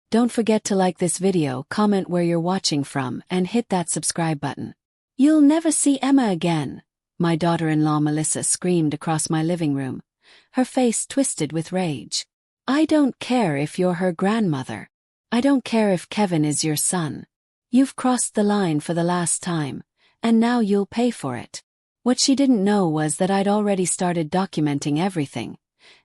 Don't forget to like this video, comment where you're watching from, and hit that subscribe button. You'll never see Emma again, my daughter-in-law Melissa screamed across my living room, her face twisted with rage. I don't care if you're her grandmother. I don't care if Kevin is your son. You've crossed the line for the last time, and now you'll pay for it. What she didn't know was that I'd already started documenting everything,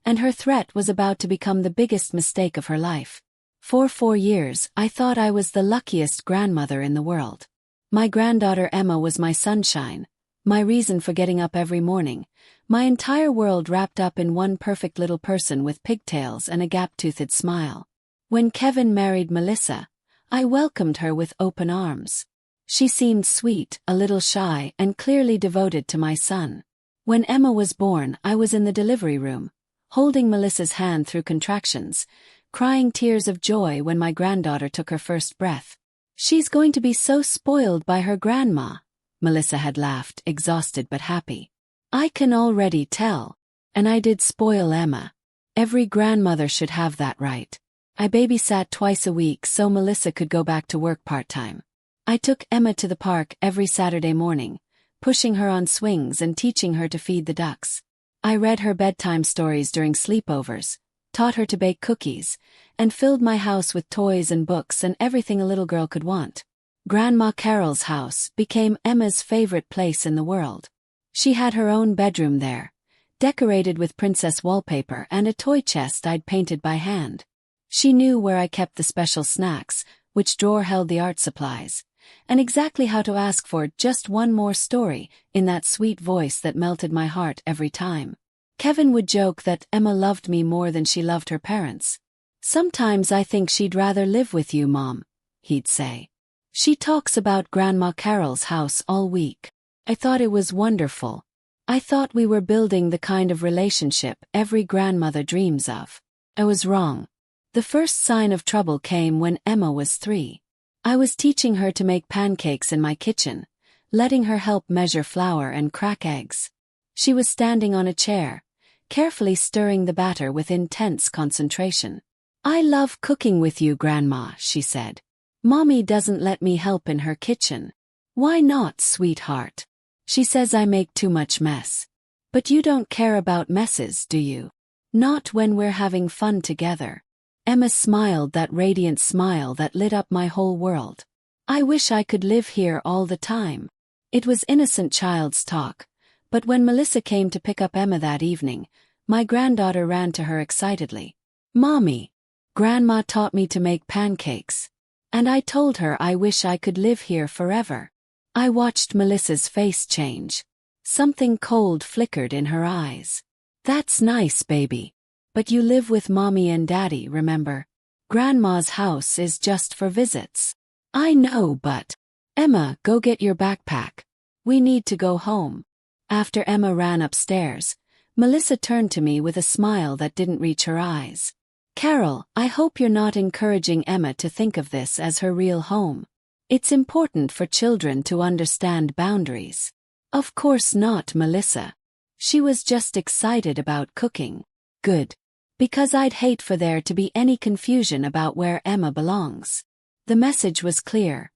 and her threat was about to become the biggest mistake of her life. For 4 years, I thought I was the luckiest grandmother in the world. My granddaughter Emma was my sunshine, my reason for getting up every morning, my entire world wrapped up in one perfect little person with pigtails and a gap-toothed smile. When Kevin married Melissa, I welcomed her with open arms. She seemed sweet, a little shy, and clearly devoted to my son. When Emma was born, I was in the delivery room, holding Melissa's hand through contractions, crying tears of joy when my granddaughter took her first breath. She's going to be so spoiled by her grandma, Melissa had laughed, exhausted but happy. I can already tell. And I did spoil Emma. Every grandmother should have that right. I babysat twice a week so Melissa could go back to work part-time. I took Emma to the park every Saturday morning, pushing her on swings and teaching her to feed the ducks. I read her bedtime stories during sleepovers, taught her to bake cookies, and filled my house with toys and books and everything a little girl could want. Grandma Carol's house became Emma's favorite place in the world. She had her own bedroom there, decorated with princess wallpaper and a toy chest I'd painted by hand. She knew where I kept the special snacks, which drawer held the art supplies, and exactly how to ask for just one more story in that sweet voice that melted my heart every time. Kevin would joke that Emma loved me more than she loved her parents. Sometimes I think she'd rather live with you, Mom, he'd say. She talks about Grandma Carol's house all week. I thought it was wonderful. I thought we were building the kind of relationship every grandmother dreams of. I was wrong. The first sign of trouble came when Emma was 3. I was teaching her to make pancakes in my kitchen, letting her help measure flour and crack eggs. She was standing on a chair, carefully stirring the batter with intense concentration. I love cooking with you, Grandma, she said. Mommy doesn't let me help in her kitchen. Why not, sweetheart? She says I make too much mess. But you don't care about messes, do you? Not when we're having fun together. Emma smiled, that radiant smile that lit up my whole world. I wish I could live here all the time. It was innocent child's talk, but when Melissa came to pick up Emma that evening, my granddaughter ran to her excitedly. Mommy, Grandma taught me to make pancakes. And I told her I wish I could live here forever. I watched Melissa's face change. Something cold flickered in her eyes. That's nice, baby. But you live with Mommy and Daddy, remember? Grandma's house is just for visits. I know, but... Emma, go get your backpack. We need to go home. After Emma ran upstairs, Melissa turned to me with a smile that didn't reach her eyes. Carol, I hope you're not encouraging Emma to think of this as her real home. It's important for children to understand boundaries. Of course not, Melissa. She was just excited about cooking. Good. Because I'd hate for there to be any confusion about where Emma belongs. The message was clear.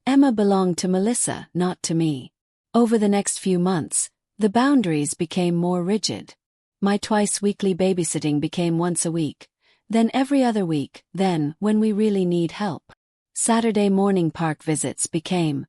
Emma belonged to Melissa, not to me. Over the next few months, the boundaries became more rigid. My twice-weekly babysitting became once a week, then every other week, then when we really need help. Saturday morning park visits became,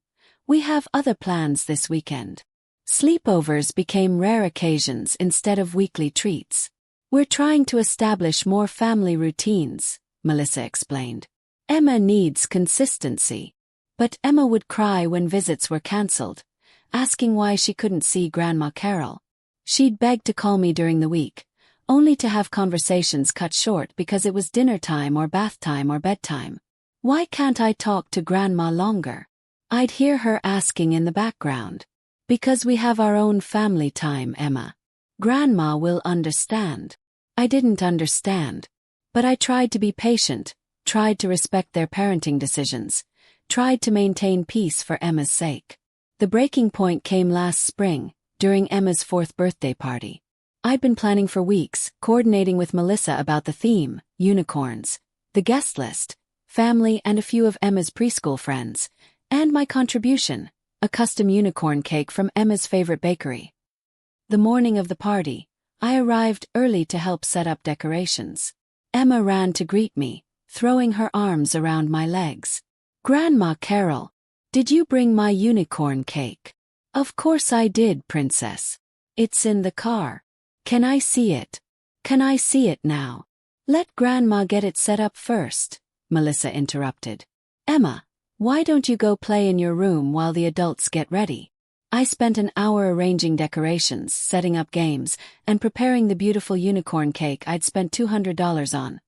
we have other plans this weekend. Sleepovers became rare occasions instead of weekly treats. We're trying to establish more family routines, Melissa explained. Emma needs consistency. But Emma would cry when visits were cancelled, asking why she couldn't see Grandma Carol. She'd beg to call me during the week, only to have conversations cut short because it was dinner time or bath time or bedtime. Why can't I talk to Grandma longer? I'd hear her asking in the background. Because we have our own family time, Emma. Grandma will understand. I didn't understand. But I tried to be patient, tried to respect their parenting decisions, tried to maintain peace for Emma's sake. The breaking point came last spring, during Emma's 4th birthday party. I'd been planning for weeks, coordinating with Melissa about the theme, unicorns, the guest list, family and a few of Emma's preschool friends, and my contribution, a custom unicorn cake from Emma's favorite bakery. The morning of the party, I arrived early to help set up decorations. Emma ran to greet me, throwing her arms around my legs. "Grandma Carol, did you bring my unicorn cake?" "Of course I did, Princess. It's in the car. Can I see it? Can I see it now?" "Let Grandma get it set up first," Melissa interrupted. "Emma, why don't you go play in your room while the adults get ready?" I spent an hour arranging decorations, setting up games, and preparing the beautiful unicorn cake I'd spent $200 on.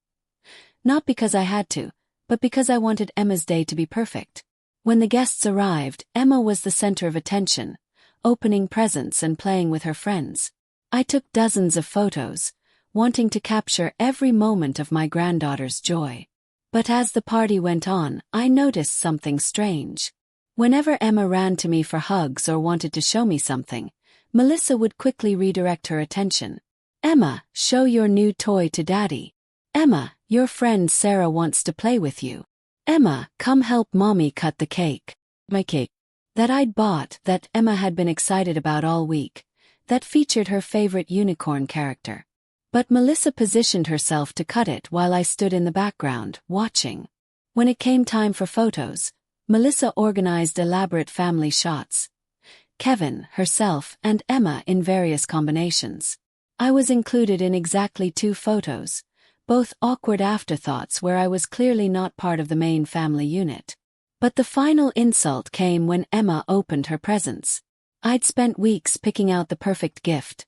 Not because I had to, but because I wanted Emma's day to be perfect. When the guests arrived, Emma was the center of attention, opening presents and playing with her friends. I took dozens of photos, wanting to capture every moment of my granddaughter's joy. But as the party went on, I noticed something strange. Whenever Emma ran to me for hugs or wanted to show me something, Melissa would quickly redirect her attention. "Emma, show your new toy to Daddy. Emma, your friend Sarah wants to play with you. Emma, come help Mommy cut the cake." My cake that I'd bought, that Emma had been excited about all week, that featured her favorite unicorn character. But Melissa positioned herself to cut it while I stood in the background, watching. When it came time for photos, Melissa organized elaborate family shots. Kevin, herself, and Emma in various combinations. I was included in exactly 2 photos, both awkward afterthoughts where I was clearly not part of the main family unit. But the final insult came when Emma opened her presents. I'd spent weeks picking out the perfect gift.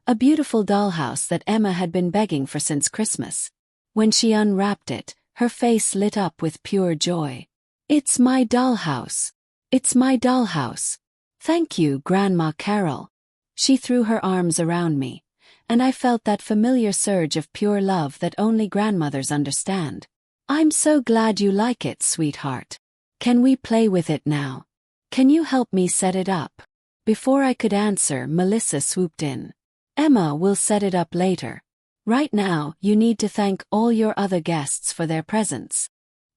A beautiful dollhouse that Emma had been begging for since Christmas. When she unwrapped it, her face lit up with pure joy. "It's my dollhouse. It's my dollhouse. Thank you, Grandma Carol." She threw her arms around me, and I felt that familiar surge of pure love that only grandmothers understand. "I'm so glad you like it, sweetheart. Can we play with it now? Can you help me set it up?" Before I could answer, Melissa swooped in. "Emma will set it up later. Right now, you need to thank all your other guests for their presents."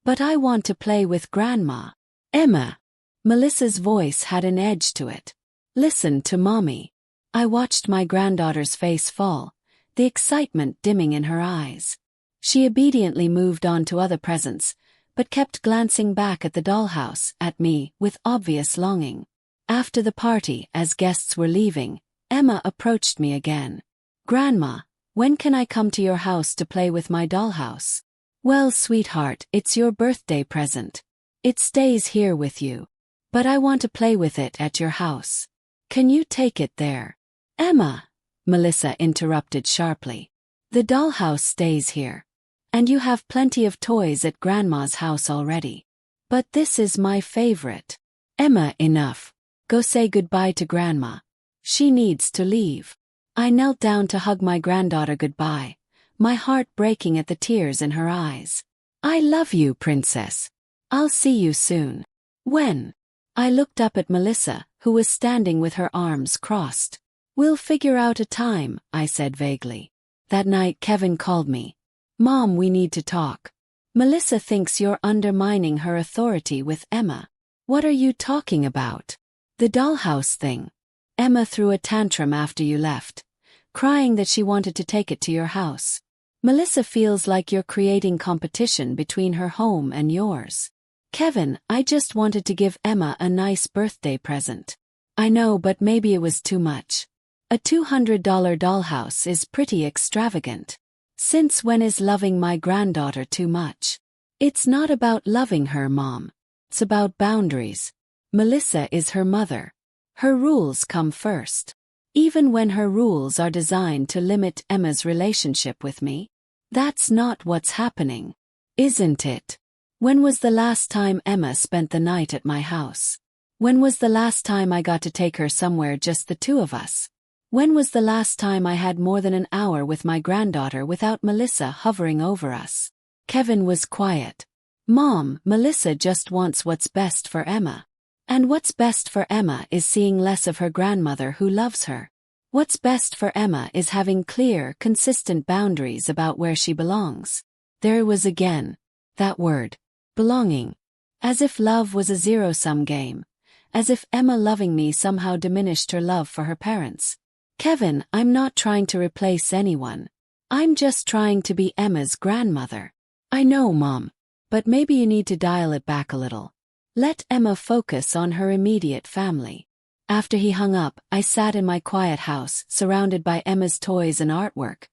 "But I want to play with Grandma." "Emma." Melissa's voice had an edge to it. "Listen to Mommy." I watched my granddaughter's face fall, the excitement dimming in her eyes. She obediently moved on to other presents, but kept glancing back at the dollhouse, at me, with obvious longing. After the party, as guests were leaving, Emma approached me again. "Grandma, when can I come to your house to play with my dollhouse?" "Well, sweetheart, it's your birthday present. It stays here with you. But I want to play with it at your house. Can you take it there?" "Emma," Melissa interrupted sharply. "The dollhouse stays here. And you have plenty of toys at Grandma's house already. But this is my favorite." "Emma, enough. Go say goodbye to Grandma. She needs to leave." I knelt down to hug my granddaughter goodbye, my heart breaking at the tears in her eyes. "I love you, Princess. I'll see you soon." "When?" I looked up at Melissa, who was standing with her arms crossed. "We'll figure out a time," I said vaguely. That night Kevin called me. "Mom, we need to talk. Melissa thinks you're undermining her authority with Emma." "What are you talking about?" "The dollhouse thing. Emma threw a tantrum after you left, crying that she wanted to take it to your house. Melissa feels like you're creating competition between her home and yours." "Kevin, I just wanted to give Emma a nice birthday present." "I know, but maybe it was too much. A $200 dollhouse is pretty extravagant. Since when is loving my granddaughter too much?" "It's not about loving her, Mom. It's about boundaries. Melissa is her mother. Her rules come first. Even when her rules are designed to limit Emma's relationship with me. That's not what's happening. Isn't it? When was the last time Emma spent the night at my house? When was the last time I got to take her somewhere just the 2 of us? When was the last time I had more than an hour with my granddaughter without Melissa hovering over us?" Kevin was quiet. "Mom, Melissa just wants what's best for Emma. And what's best for Emma is seeing less of her grandmother who loves her. What's best for Emma is having clear, consistent boundaries about where she belongs." There it was again. That word. belonging. As if love was a zero-sum game. As if Emma loving me somehow diminished her love for her parents. Kevin, I'm not trying to replace anyone. I'm just trying to be Emma's grandmother. I know, Mom. But maybe you need to dial it back a little. Let Emma focus on her immediate family. After he hung up, I sat in my quiet house, surrounded by Emma's toys and artwork,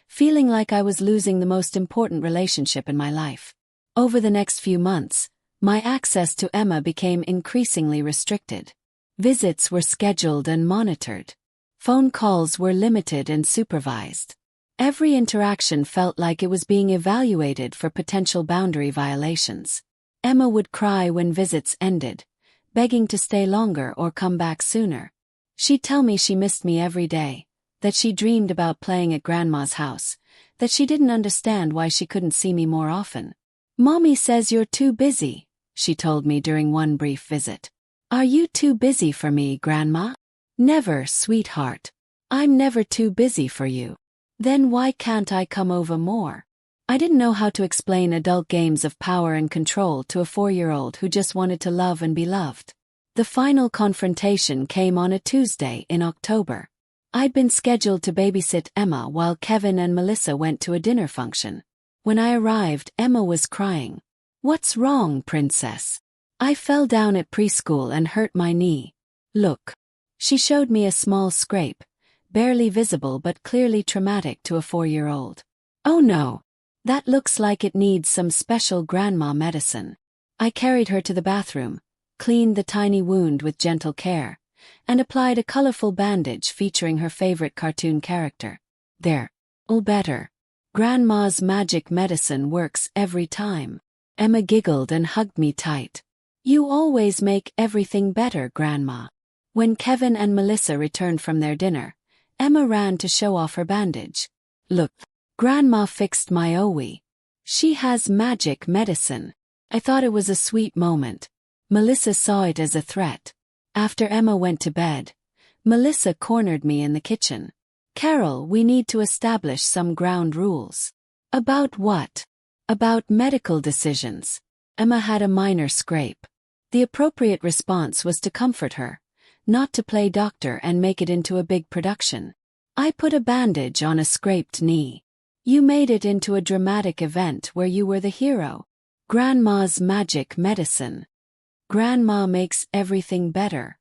feeling like I was losing the most important relationship in my life. Over the next few months, my access to Emma became increasingly restricted. Visits were scheduled and monitored. Phone calls were limited and supervised. Every interaction felt like it was being evaluated for potential boundary violations. Emma would cry when visits ended, begging to stay longer or come back sooner. She'd tell me she missed me every day, that she dreamed about playing at Grandma's house, that she didn't understand why she couldn't see me more often. "Mommy says you're too busy," she told me during one brief visit. "Are you too busy for me, Grandma?" "Never, sweetheart. I'm never too busy for you." "Then why can't I come over more?" I didn't know how to explain adult games of power and control to a 4-year-old who just wanted to love and be loved. The final confrontation came on a Tuesday in October. I'd been scheduled to babysit Emma while Kevin and Melissa went to a dinner function. When I arrived, Emma was crying. "What's wrong, princess?" "I fell down at preschool and hurt my knee. Look." She showed me a small scrape, barely visible but clearly traumatic to a 4-year-old. "Oh no. That looks like it needs some special grandma medicine." I carried her to the bathroom, cleaned the tiny wound with gentle care, and applied a colorful bandage featuring her favorite cartoon character. "There. All better. Grandma's magic medicine works every time." Emma giggled and hugged me tight. "You always make everything better, Grandma." When Kevin and Melissa returned from their dinner, Emma ran to show off her bandage. "Look, Grandma fixed my OE. She has magic medicine." I thought it was a sweet moment. Melissa saw it as a threat. After Emma went to bed, Melissa cornered me in the kitchen. "Carol, we need to establish some ground rules." "About what?" "About medical decisions." Emma had a minor scrape. The appropriate response was to comfort her, not to play doctor and make it into a big production. "I put a bandage on a scraped knee. You made it into a dramatic event where you were the hero." Grandma's magic medicine. Grandma makes everything better.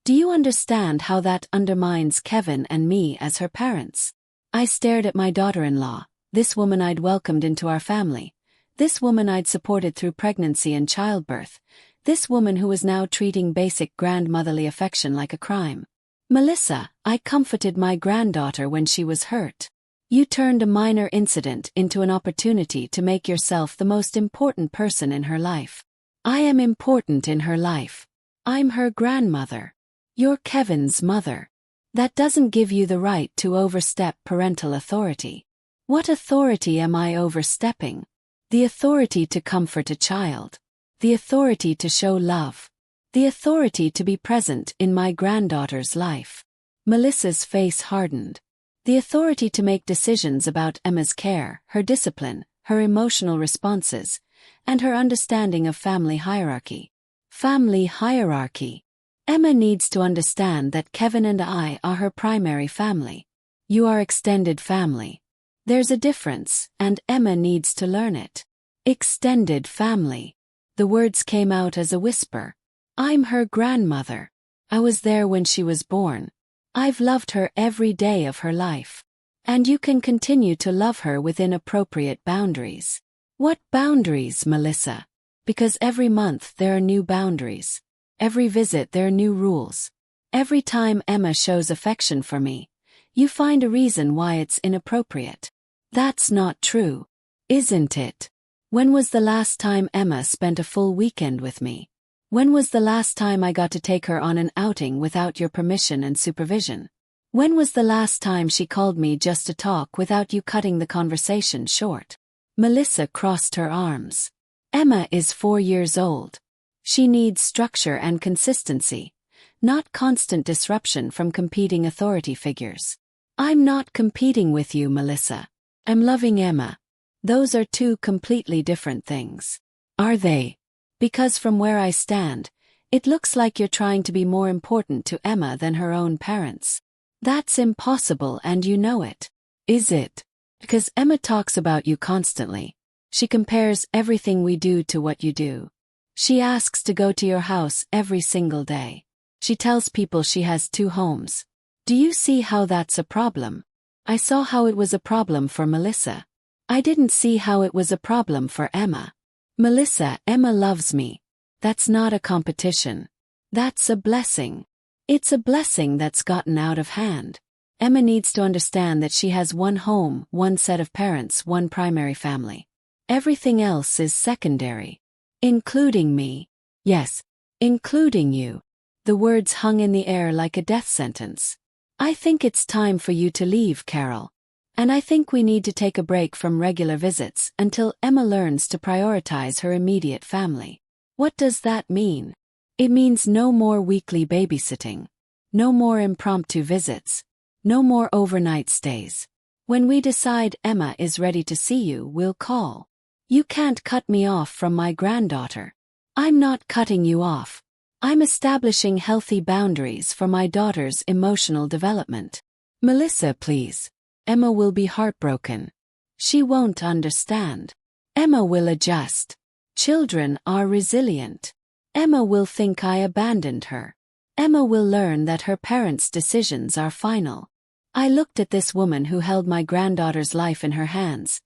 Do you understand how that undermines Kevin and me as her parents? I stared at my daughter-in-law, this woman I'd welcomed into our family, this woman I'd supported through pregnancy and childbirth, this woman who was now treating basic grandmotherly affection like a crime. "Melissa, I comforted my granddaughter when she was hurt. You turned a minor incident into an opportunity to make yourself the most important person in her life." "I am important in her life. I'm her grandmother. You're Kevin's mother. That doesn't give you the right to overstep parental authority." "What authority am I overstepping?" "The authority to comfort a child. The authority to show love. The authority to be present in my granddaughter's life." Melissa's face hardened. "The authority to make decisions about Emma's care, her discipline, her emotional responses, and her understanding of family hierarchy." Family hierarchy. Emma needs to understand that Kevin and I are her primary family. You are extended family. There's a difference, and Emma needs to learn it. Extended family. The words came out as a whisper. I'm her grandmother. I was there when she was born. I've loved her every day of her life. And you can continue to love her within appropriate boundaries. What boundaries, Melissa? Because every month there are new boundaries. Every visit there are new rules. Every time Emma shows affection for me, you find a reason why it's inappropriate. That's not true, isn't it? When was the last time Emma spent a full weekend with me? When was the last time I got to take her on an outing without your permission and supervision? When was the last time she called me just to talk without you cutting the conversation short? Melissa crossed her arms. Emma is 4 years old. She needs structure and consistency, not constant disruption from competing authority figures. I'm not competing with you, Melissa. I'm loving Emma. Those are two completely different things. Are they? Because from where I stand, it looks like you're trying to be more important to Emma than her own parents. That's impossible and you know it. Is it? Because Emma talks about you constantly. She compares everything we do to what you do. She asks to go to your house every single day. She tells people she has 2 homes. Do you see how that's a problem? I saw how it was a problem for Melissa. I didn't see how it was a problem for Emma. Melissa, Emma loves me. That's not a competition. That's a blessing. It's a blessing that's gotten out of hand. Emma needs to understand that she has 1 home, 1 set of parents, 1 primary family. Everything else is secondary. Including me. Yes, including you. The words hung in the air like a death sentence. I think it's time for you to leave, Carol. And I think we need to take a break from regular visits until Emma learns to prioritize her immediate family. What does that mean? It means no more weekly babysitting. No more impromptu visits. No more overnight stays. When we decide Emma is ready to see you, we'll call. You can't cut me off from my granddaughter. I'm not cutting you off. I'm establishing healthy boundaries for my daughter's emotional development. Melissa, please. Emma will be heartbroken. She won't understand. Emma will adjust. Children are resilient. Emma will think I abandoned her. Emma will learn that her parents' decisions are final. I looked at this woman who held my granddaughter's life in her hands.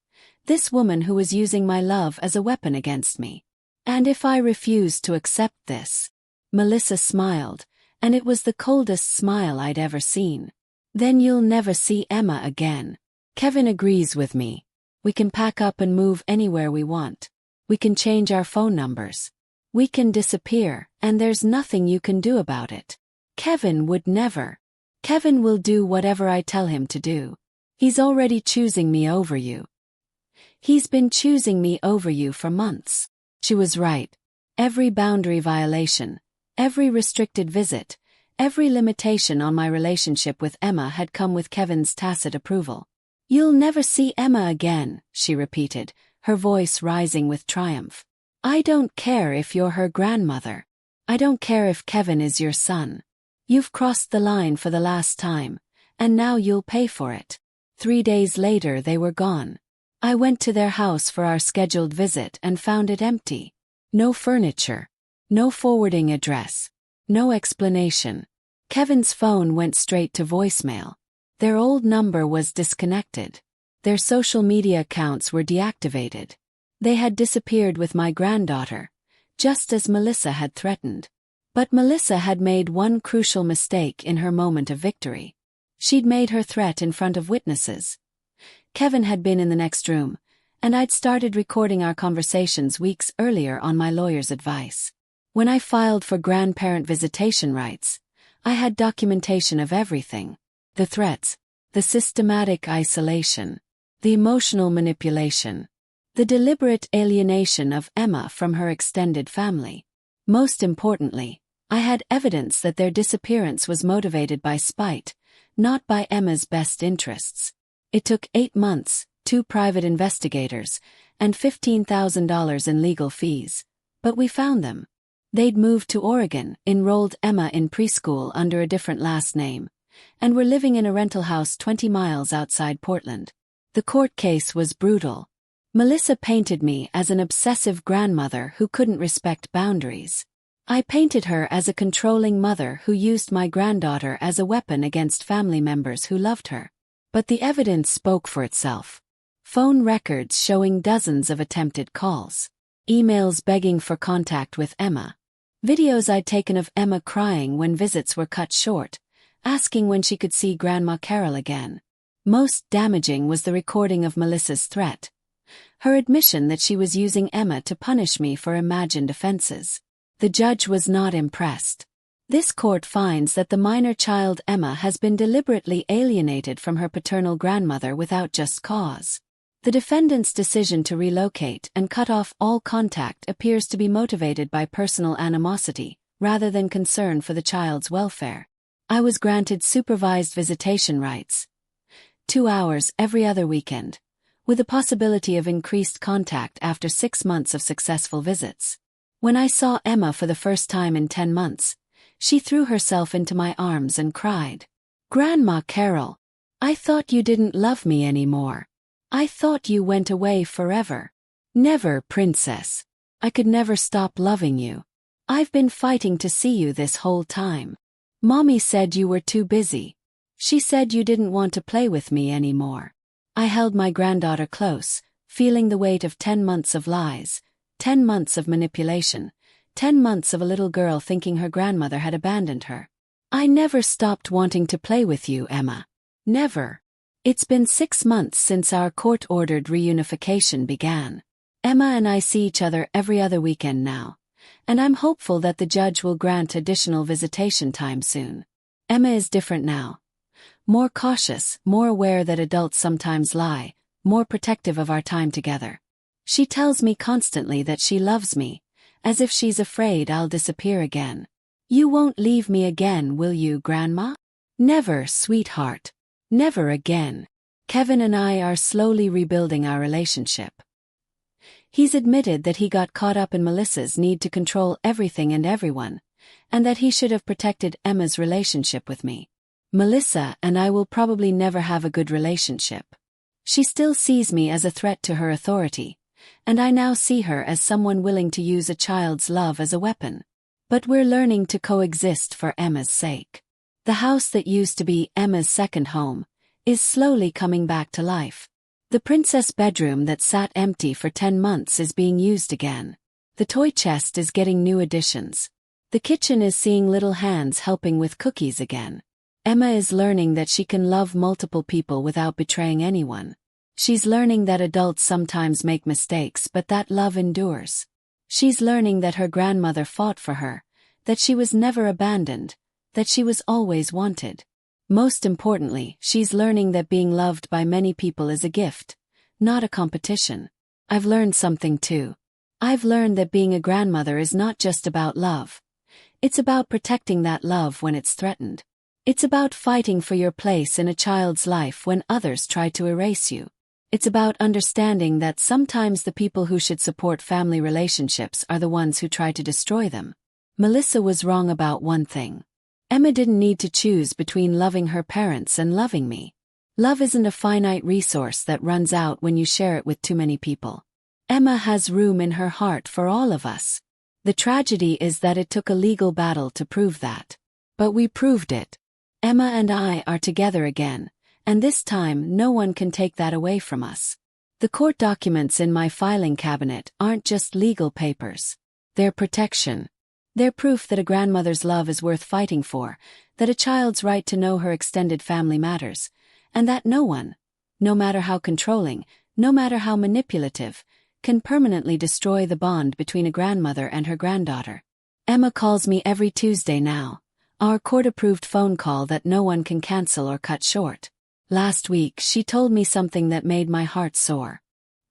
This woman who was using my love as a weapon against me. And if I refused to accept this? Melissa smiled, and it was the coldest smile I'd ever seen. Then you'll never see Emma again. Kevin agrees with me. We can pack up and move anywhere we want. We can change our phone numbers. We can disappear, and there's nothing you can do about it. Kevin would never. Kevin will do whatever I tell him to do. He's already choosing me over you. He's been choosing me over you for months. She was right. Every boundary violation, every restricted visit, every limitation on my relationship with Emma had come with Kevin's tacit approval. You'll never see Emma again, she repeated, her voice rising with triumph. I don't care if you're her grandmother. I don't care if Kevin is your son. You've crossed the line for the last time, and now you'll pay for it. 3 days later they were gone. I went to their house for our scheduled visit and found it empty. No furniture. No forwarding address. No explanation. Kevin's phone went straight to voicemail. Their old number was disconnected. Their social media accounts were deactivated. They had disappeared with my granddaughter, just as Melissa had threatened. But Melissa had made one crucial mistake in her moment of victory. She'd made her threat in front of witnesses. Kevin had been in the next room, and I'd started recording our conversations weeks earlier on my lawyer's advice. When I filed for grandparent visitation rights, I had documentation of everything. The threats, the systematic isolation, the emotional manipulation, the deliberate alienation of Emma from her extended family. Most importantly, I had evidence that their disappearance was motivated by spite, not by Emma's best interests. It took 8 months, 2 private investigators, and $15,000 in legal fees. But we found them. They'd moved to Oregon, enrolled Emma in preschool under a different last name, and were living in a rental house 20 miles outside Portland. The court case was brutal. Melissa painted me as an obsessive grandmother who couldn't respect boundaries. I painted her as a controlling mother who used my granddaughter as a weapon against family members who loved her. But the evidence spoke for itself. Phone records showing dozens of attempted calls. Emails begging for contact with Emma. Videos I'd taken of Emma crying when visits were cut short, asking when she could see Grandma Carol again. Most damaging was the recording of Melissa's threat. Her admission that she was using Emma to punish me for imagined offenses. The judge was not impressed. This court finds that the minor child Emma has been deliberately alienated from her paternal grandmother without just cause. The defendant's decision to relocate and cut off all contact appears to be motivated by personal animosity, rather than concern for the child's welfare. I was granted supervised visitation rights. 2 hours every other weekend. with a possibility of increased contact after 6 months of successful visits. When I saw Emma for the first time in 10 months, she threw herself into my arms and cried, "Grandma Carol, I thought you didn't love me anymore. I thought you went away forever." "Never, princess. I could never stop loving you. I've been fighting to see you this whole time. Mommy said you were too busy. She said you didn't want to play with me anymore." I held my granddaughter close, feeling the weight of 10 months of lies, 10 months of manipulation, 10 months of a little girl thinking her grandmother had abandoned her. "I never stopped wanting to play with you, Emma. Never. It's been 6 months since our court-ordered reunification began. Emma and I see each other every other weekend now, and I'm hopeful that the judge will grant additional visitation time soon. Emma is different now. More cautious, more aware that adults sometimes lie, more protective of our time together. She tells me constantly that she loves me, as if she's afraid I'll disappear again. "You won't leave me again, will you, Grandma?" "Never, sweetheart. Never again." Kevin and I are slowly rebuilding our relationship. He's admitted that he got caught up in Melissa's need to control everything and everyone, and that he should have protected Emma's relationship with me. Melissa and I will probably never have a good relationship. She still sees me as a threat to her authority, and I now see her as someone willing to use a child's love as a weapon. But we're learning to coexist for Emma's sake. The house that used to be Emma's second home is slowly coming back to life. The princess bedroom that sat empty for 10 months is being used again. The toy chest is getting new additions. The kitchen is seeing little hands helping with cookies again. Emma is learning that she can love multiple people without betraying anyone. She's learning that adults sometimes make mistakes but that love endures. She's learning that her grandmother fought for her, that she was never abandoned, that she was always wanted. Most importantly, she's learning that being loved by many people is a gift, not a competition. I've learned something too. I've learned that being a grandmother is not just about love. It's about protecting that love when it's threatened. It's about fighting for your place in a child's life when others try to erase you. It's about understanding that sometimes the people who should support family relationships are the ones who try to destroy them. Melissa was wrong about one thing. Emma didn't need to choose between loving her parents and loving me. Love isn't a finite resource that runs out when you share it with too many people. Emma has room in her heart for all of us. The tragedy is that it took a legal battle to prove that. But we proved it. Emma and I are together again, and this time no one can take that away from us. The court documents in my filing cabinet aren't just legal papers. They're protection. They're proof that a grandmother's love is worth fighting for, that a child's right to know her extended family matters, and that no one, no matter how controlling, no matter how manipulative, can permanently destroy the bond between a grandmother and her granddaughter. Emma calls me every Tuesday now, our court-approved phone call that no one can cancel or cut short. Last week she told me something that made my heart soar.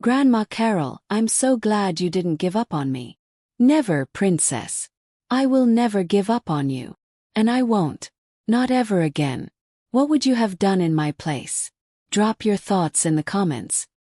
"Grandma Carol, I'm so glad you didn't give up on me." "Never, princess. I will never give up on you. And I won't. Not ever again. What would you have done in my place? Drop your thoughts in the comments.